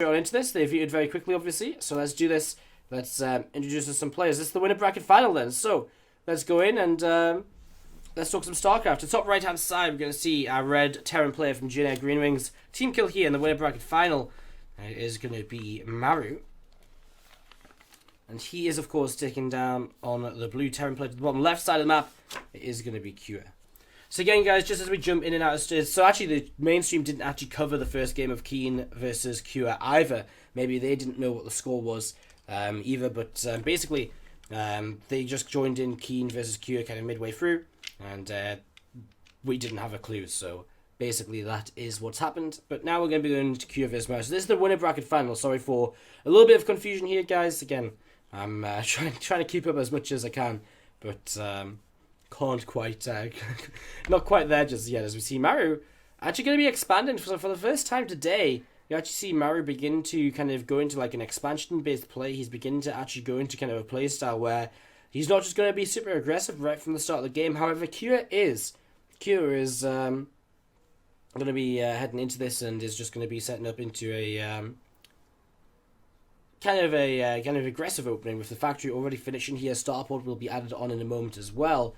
On into this. They viewed very quickly, obviously. So let's do this. Let's introduce us some players. This is the winner bracket final then. So let's go in and let's talk some StarCraft. The top right hand side, we're going to see our red Terran player from Jin Air Green Wings. Team kill here in the winner bracket final is going to be Maru. And he is, of course, taken down on the blue Terran player to the bottom left side of the map. It is going to be Kua. So again, guys, just as we jump in and out of stages, so actually the mainstream didn't actually cover the first game of Keen versus Kua either. Maybe they didn't know what the score was either, but basically they just joined in Keen versus Kua kind of midway through, and we didn't have a clue, so basically that is what's happened. But now we're going to be going to Kua versus Maru. So this is the winner bracket final. Sorry for a little bit of confusion here, guys. Again, I'm trying to keep up as much as I can, but can't quite, not quite there just yet. As we see Maru actually going to be expanding for the first time today. You actually see Maru begin to kind of go into like an expansion-based play. He's beginning to actually go into kind of a play style where he's not just going to be super aggressive right from the start of the game. However, Kua is going to be heading into this and is just going to be setting up into a kind of aggressive opening with the factory already finishing here. Starport will be added on in a moment as well.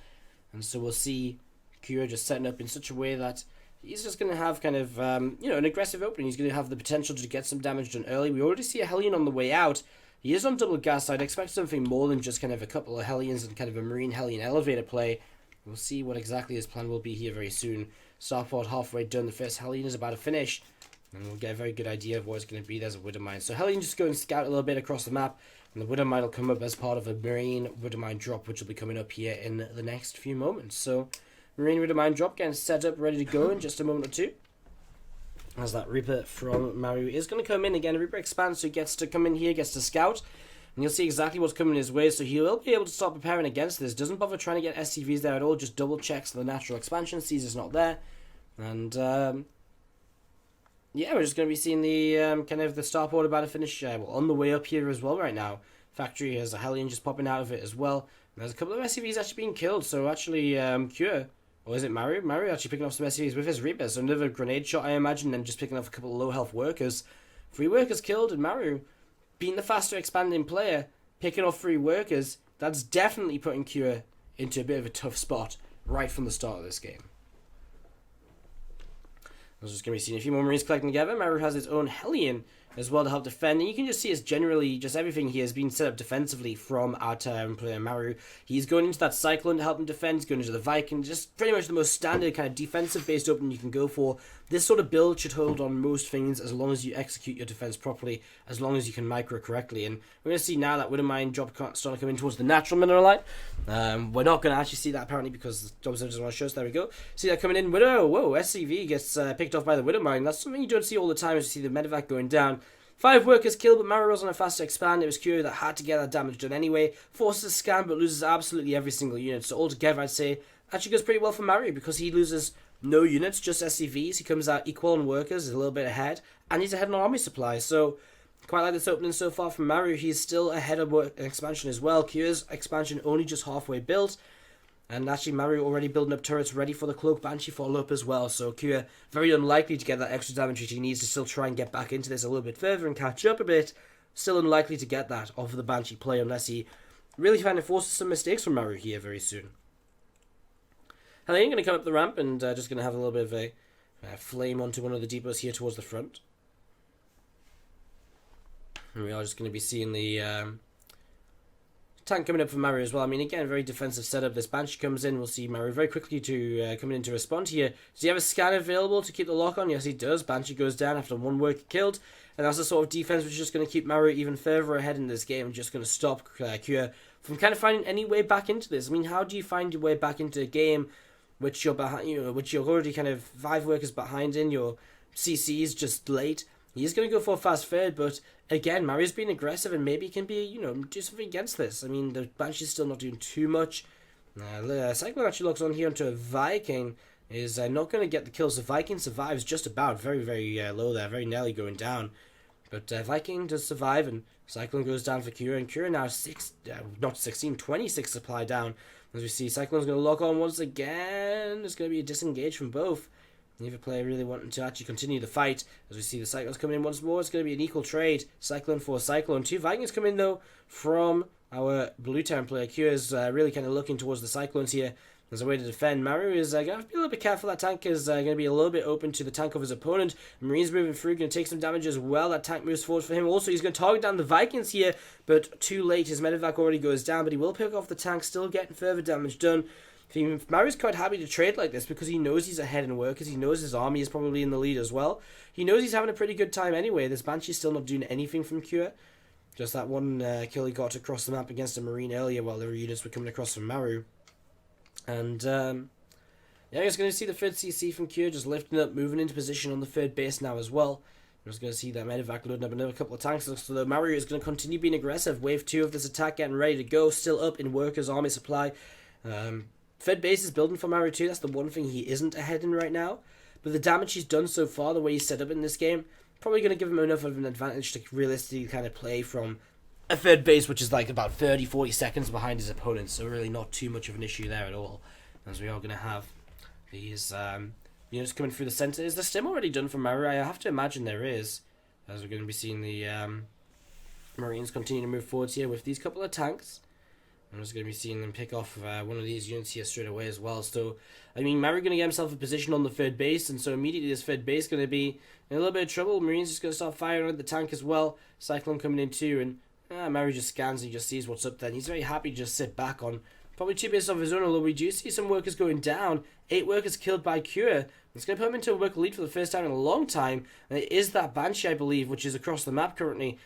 And so we'll see Kua just setting up in such a way that he's just going to have kind of, an aggressive opening. He's going to have the potential to get some damage done early. We already see a Hellion on the way out. He is on double gas, so I'd expect something more than just kind of a couple of Hellions and kind of a Marine Hellion elevator play. We'll see what exactly his plan will be here very soon. Starport halfway done. The first Hellion is about to finish. And we'll get a very good idea of what it's going to be. There's a Widowmine. So Hellion just go and scout a little bit across the map. And the Widowmine will come up as part of a Marine Widowmine drop, which will be coming up here in the next few moments. So, Marine Widowmine drop getting set up, ready to go in just a moment or two. As that Reaper from Maru is going to come in again. Reaper expands, so he gets to come in here, gets to scout. And you'll see exactly what's coming his way. So he will be able to start preparing against this. Doesn't bother trying to get SCVs there at all. Just double checks the natural expansion. Sees it's not there. And, yeah, we're just going to be seeing the kind of the starport about to finish on the way up here as well right now. Factory has a Hellion just popping out of it as well. And there's a couple of SCVs actually being killed. So actually, Kua, or is it Maru? Maru actually picking off some SCVs with his Reaper. So another grenade shot, I imagine, and just picking off a couple of low health workers. 3 workers killed, and Maru, being the faster expanding player, picking off 3 workers, that's definitely putting Kua into a bit of a tough spot right from the start of this game. I was just going to be seeing a few more Marines collecting together. Maru has his own Hellion as well to help defend. And you can just see it's generally just everything here has been set up defensively from our Terran player Maru. He's going into that Cyclone to help him defend. He's going into the Viking. Just pretty much the most standard kind of defensive-based opening you can go for. This sort of build should hold on most things as long as you execute your defense properly, as long as you can micro correctly. And we're going to see now that Widowmine drop starting to come in towards the natural mineralite. We're not going to actually see that apparently because the observer doesn't want to show us. There we go. See that coming in. Widow, whoa, SCV gets picked off by the Widowmine. That's something you don't see all the time as you see the medevac going down. 5 workers killed, but Maru was on a faster expand. It was Kua that had to get that damage done anyway. Forces a scan, but loses absolutely every single unit. So altogether, I'd say actually goes pretty well for Maru because he loses no units, just SCVs. He comes out equal on workers, is a little bit ahead, and he's ahead on army supply. So quite like this opening so far from Maru. He's still ahead of expansion as well. Kua's expansion only just halfway built. And actually, Maru already building up turrets ready for the Cloak Banshee follow-up as well. So Kua very unlikely to get that extra damage that he needs to still try and get back into this a little bit further and catch up a bit. Still unlikely to get that off of the Banshee play unless he really kind of forces some mistakes from Maru here very soon. Hellion going to come up the ramp and just going to have a little bit of a flame onto one of the depots here towards the front. And we are just going to be seeing the tank coming up for Maru as well. I mean, again, very defensive setup. This Banshee comes in. We'll see Maru very quickly to coming in to respond here. Does he have a scanner available to keep the lock on? Yes, he does. Banshee goes down after 1 worker killed. And that's the sort of defense which is just going to keep Maru even further ahead in this game and just going to stop Kua from kind of finding any way back into this. I mean, how do you find your way back into a game which you're behind, which you're already kind of 5 workers behind in, your CC's just late? He's going to go for a fast third, but again, Maru's being aggressive and maybe can be, do something against this. I mean, the Banshee's still not doing too much. Cyclone actually locks on here onto a Viking. Is not going to get the kills. The Viking survives just about. Very, very low there. Very nearly going down. But Viking does survive, and Cyclone goes down for Kura. And Kura now 26 supply down. As we see, Cyclone's going to lock on once again. There's going to be a disengage from both. Neither player really wanting to actually continue the fight. As we see the Cyclones coming in once more, it's going to be an equal trade. Cyclone for Cyclone. 2 Vikings come in though from our Blue Town player. Q is really kind of looking towards the Cyclones here as a way to defend. Maru is going to have to be a little bit careful. That tank is going to be a little bit open to the tank of his opponent. Marine's moving through, going to take some damage as well. That tank moves forward for him. Also, he's going to target down the Vikings here, but too late. His medevac already goes down, but he will pick off the tank, still getting further damage done. Maru's quite happy to trade like this because he knows he's ahead in workers. He knows his army is probably in the lead as well. He knows he's having a pretty good time anyway. This Banshee's still not doing anything from Cure. Just that one kill he got across the map against a Marine earlier while the units were coming across from Maru. And yeah, he's going to see the third CC from Cure just lifting up, moving into position on the third base now as well. We're just going to see that medevac loading up another couple of tanks. So the Maru is going to continue being aggressive. Wave 2 of this attack getting ready to go. Still up in workers' army supply. Third base is building for Maru too. That's the one thing he isn't ahead in right now. But the damage he's done so far, the way he's set up in this game, probably going to give him enough of an advantage to realistically kind of play from a third base, which is like about 30-40 seconds behind his opponent. So really not too much of an issue there at all. As we are going to have these units coming through the center. Is the stim already done for Maru? I have to imagine there is. As we're going to be seeing the Marines continue to move forwards here with these couple of tanks. I'm just going to be seeing them pick off one of these units here straight away as well. So, I mean, Maru going to get himself a position on the third base, and so immediately this third base going to be in a little bit of trouble. Marines just going to start firing at the tank as well. Cyclone coming in too, and Maru just scans and he just sees what's up there. And he's very happy to just sit back on probably 2 bases of his own, although we do see some workers going down. 8 workers killed by Cure. It's going to put him into a worker lead for the first time in a long time, and it is that Banshee, I believe, which is across the map currently.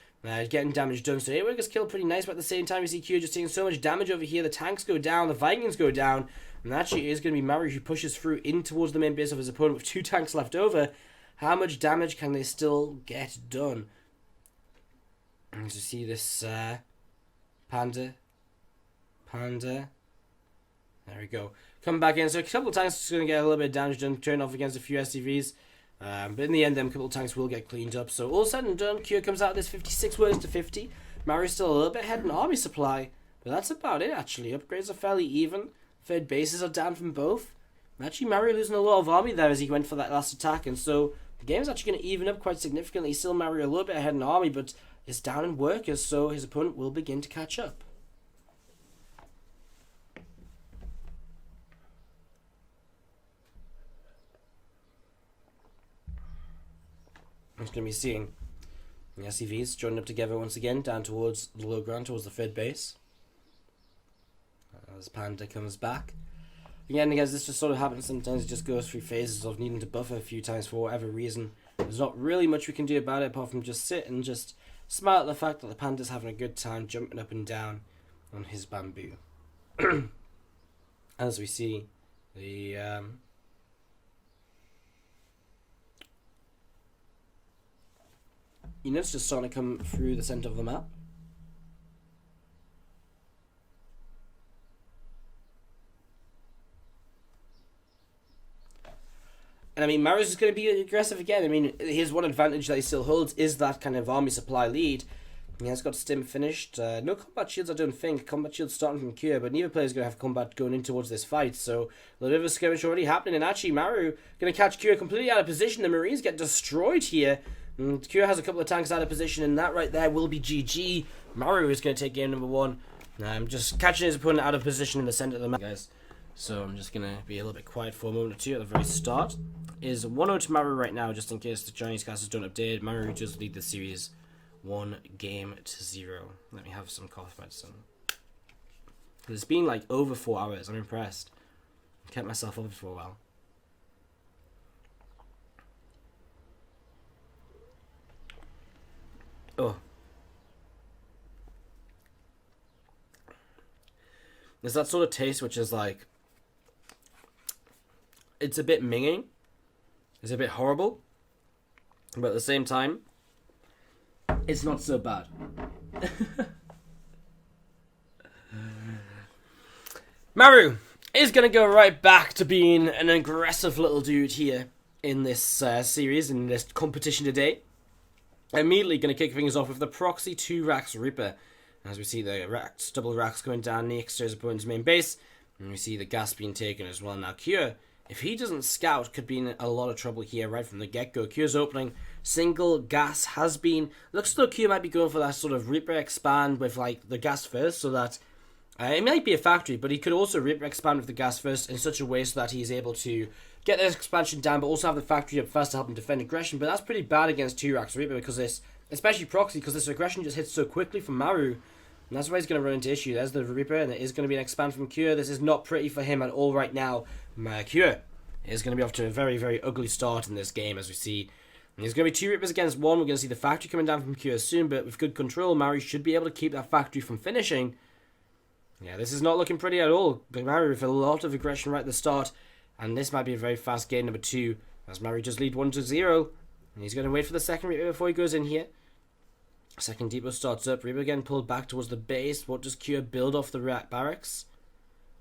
Getting damage done. So 8 workers killed pretty nice, but at the same time you see Q just taking so much damage over here. The tanks go down, the Vikings go down, and actually it is going to be Maru who pushes through in towards the main base of his opponent with 2 tanks left over. How much damage can they still get done? And to see this Panda. There we go. Come back in. So a couple of tanks are going to get a little bit of damage done, turn off against a few SCVs. But in the end, them couple of tanks will get cleaned up. So all said and done, Cure comes out of this 56 workers to 50. Maru's still a little bit ahead in army supply, but that's about it actually. Upgrades are fairly even. Third bases are down from both. Actually, Maru losing a lot of army there as he went for that last attack, and so the game's actually going to even up quite significantly. Still Maru a little bit ahead in army, but is down in workers, so his opponent will begin to catch up. I'm just going to be seeing the SCVs joining up together once again, down towards the low ground, towards the third base. As Panda comes back. Again, guys, this just sort of happens sometimes. It just goes through phases of needing to buffer a few times for whatever reason. There's not really much we can do about it apart from just sit and just smile at the fact that the Panda's having a good time jumping up and down on his bamboo. As we see the units just starting to come through the center of the map. And I mean, Maru's is going to be aggressive again. I mean, his one advantage that he still holds is that kind of army supply lead. He has got Stim finished. No combat shields, I don't think. Combat shields starting from Cure, but neither player's going to have combat going in towards this fight. So a little bit of a skirmish already happening. And actually, Maru going to catch Cure completely out of position. The Marines get destroyed here. And Cure has a couple of tanks out of position, and that right there will be GG. Maru is going to take game number 1. Just catching his opponent out of position in the center of the map, guys. So I'm just going to be a little bit quiet for a moment or two at the very start. Is 1-0 to Maru right now, just in case the Chinese casters don't update. Maru just lead the series 1-0. Let me have some cough medicine. It's been like over 4 hours. I'm impressed. I kept myself up for a while. Oh. There's that sort of taste which is like, it's a bit minging. It's a bit horrible. But at the same time, it's not so bad. Maru is going to go right back to being an aggressive little dude here in this series, in this competition today. Immediately going to kick things off with the Proxy 2 Rax Reaper. As we see the double racks going down next to his opponent's main base. And we see the gas being taken as well. Now Cure If he doesn't scout, could be in a lot of trouble here right from the get-go. Q's opening single gas has been... Looks as though Q might be going for that sort of Reaper expand with like the gas first, so that... it might be a factory, but he could also Reaper expand with the gas first in such a way so that he's able to get this expansion down, but also have the factory up first to help him defend aggression. But that's pretty bad against 2-Rax Reaper because this... Especially Proxy, because this aggression just hits so quickly from Maru. And that's why he's going to run into issue. There's the Reaper, and it is going to be an expand from Cure. This is not pretty for him at all right now. Cure is going to be off to a very, very ugly start in this game, as we see. And there's going to be 2 Reapers against 1. We're going to see the factory coming down from Cure soon, but with good control, Maru should be able to keep that factory from finishing. Yeah, this is not looking pretty at all. But Maru with a lot of aggression right at the start, and this might be a very fast game number 2, as Maru just lead 1-0. And he's going to wait for the second Reaper before he goes in here. Second depot starts up. Reaper again pulled back towards the base. What does Cure build off the barracks?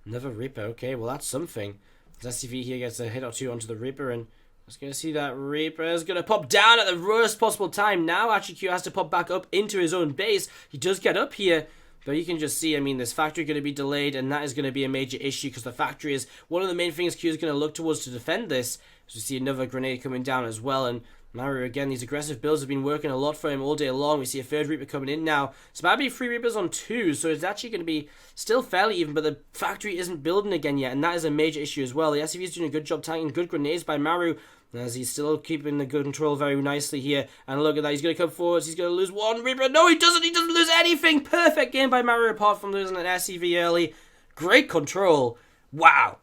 Another Reaper. Okay, well that's something. SCV here gets a hit or 2 onto the Reaper, and let's going to see that Reaper is going to pop down at the worst possible time. Now actually Q has to pop back up into his own base. He does get up here, but you can just see, I mean, this factory going to be delayed, and that is going to be a major issue because the factory is one of the main things Q is going to look towards to defend this. So we see another grenade coming down as well, and Maru, again, these aggressive builds have been working a lot for him all day long. We see a third Reaper coming in now. It's about to be 3 Reapers on 2, so it's actually going to be still fairly even, but the factory isn't building again yet, and that is a major issue as well. The SCV is doing a good job tanking, good grenades by Maru, as he's still keeping the good control very nicely here. And look at that, he's going to come forwards, he's going to lose 1 Reaper. No, he doesn't lose anything. Perfect game by Maru apart from losing an SCV early. Great control. Wow.